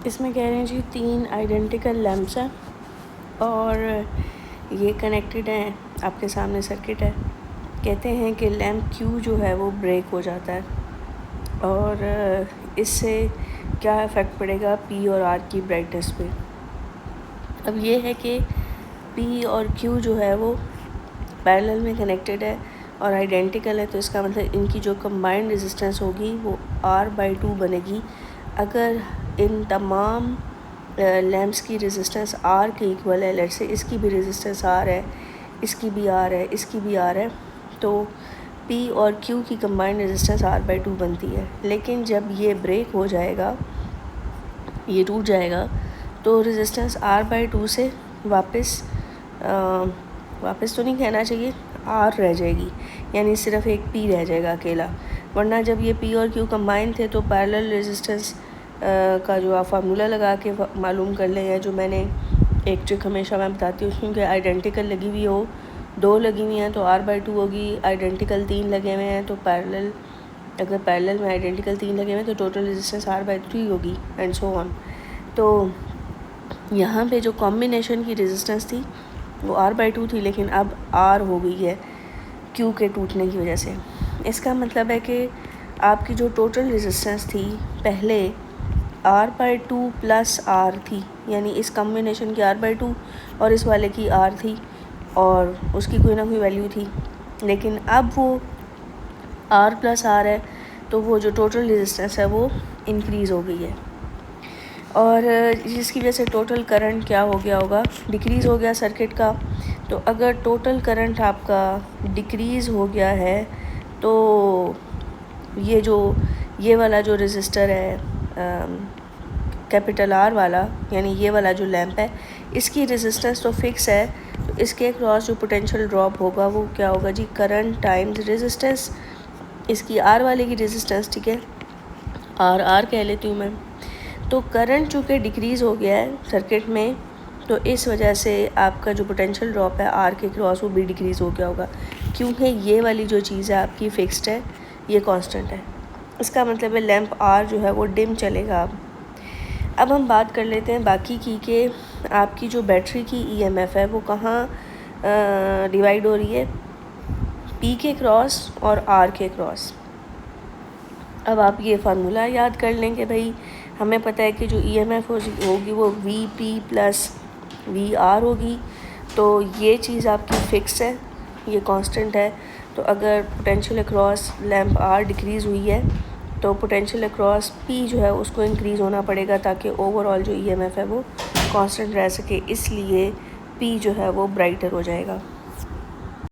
इसमें कह रहे हैं जी 3 आइडेंटिकल लैंप्स हैं और ये कनेक्टेड हैं, आपके सामने सर्किट है। कहते हैं कि लैंप Q जो है वो ब्रेक हो जाता है और इससे क्या इफ़ेक्ट पड़ेगा P और R की ब्राइटनेस पे। अब ये है कि P और Q जो है वो पैरेलल में कनेक्टेड है और आइडेंटिकल है, तो इसका मतलब इनकी जो कंबाइंड रेजिस्टेंस होगी वो R/2 बनेगी। अगर इन तमाम लैंप्स की रेजिस्टेंस R के इक्वल है, लेट्स से इसकी भी रेजिस्टेंस R है, इसकी भी R है, इसकी भी R है, तो P और Q की कंबाइंड रेजिस्टेंस R/2 बनती है। लेकिन जब ये ब्रेक हो जाएगा, ये टूट जाएगा, तो रेजिस्टेंस R/2 से वापस तो नहीं कहना चाहिए, R रह जाएगी, यानी सिर्फ एक P रह जाएगा अकेला। वरना जब ये P और Q कंबाइन थे तो पैरेलल रेजिस्टेंस का जो आप फार्मूला लगा के मालूम कर लें, या जो मैंने एक ट्रिक हमेशा मैं बताती हूँ, क्योंकि आइडेंटिकल लगी हुई हो, 2 लगी हुई हैं तो R/2 होगी, आइडेंटिकल 3 लगे हुए हैं तो पैरेलल, अगर पैरेलल में आइडेंटिकल 3 लगे हुए हैं तो टोटल रेजिस्टेंस R/3 होगी एंड सो ऑन। तो यहाँ पे जो कॉम्बिनेशन की रेजिस्टेंस थी वो R/2 थी, लेकिन अब R हो गई है Q के टूटने की वजह से। इसका मतलब है कि आपकी जो टोटल रेजिस्टेंस थी पहले R/2 प्लस R थी, यानी इस कॉम्बिनेशन की R/2 और इस वाले की R थी और उसकी कोई ना कोई वैल्यू थी, लेकिन अब वो R प्लस R है, तो वो जो टोटल रेजिस्टेंस है वो इंक्रीज़ हो गई है और जिसकी वजह से टोटल करंट क्या हो गया होगा, डिक्रीज़ हो गया सर्किट का। तो अगर टोटल करंट आपका डिक्रीज़ हो गया है तो ये वाला जो रेजिस्टर है कैपिटल R वाला, यानी ये वाला जो लैंप है, इसकी रेजिस्टेंस तो फिक्स है, तो इसके क्रॉस जो पोटेंशियल ड्रॉप होगा वो क्या होगा जी, करंट टाइम्स रेजिस्टेंस, इसकी R वाले की रेजिस्टेंस, ठीक है, R कह लेती हूँ मैं। तो करंट चूँकि डिक्रीज़ हो गया है सर्किट में, तो इस वजह से आपका जो पोटेंशियल ड्रॉप है R के क्रॉस वो भी डिक्रीज़ हो गया होगा, क्योंकि ये वाली जो चीज़ है आपकी फ़िक्स्ड है, ये कांस्टेंट है। इसका मतलब है लैंप R जो है वो डिम चलेगा। अब हम बात कर लेते हैं बाकी की, कि आपकी जो बैटरी की EMF है वो कहाँ डिवाइड हो रही है, P के क्रॉस और R के क्रॉस। अब आप ये फार्मूला याद कर लें कि भाई हमें पता है कि जो EMF होगी वो VP प्लस VR होगी, तो ये चीज़ आपकी फ़िक्स है, ये कांस्टेंट है। तो अगर potential across lamp R decrease हुई है तो पोटेंशियल अक्रॉस P जो है उसको इंक्रीज़ होना पड़ेगा, ताकि ओवरऑल जो EMF है वो कांस्टेंट रह सके, इसलिए P जो है वो ब्राइटर हो जाएगा।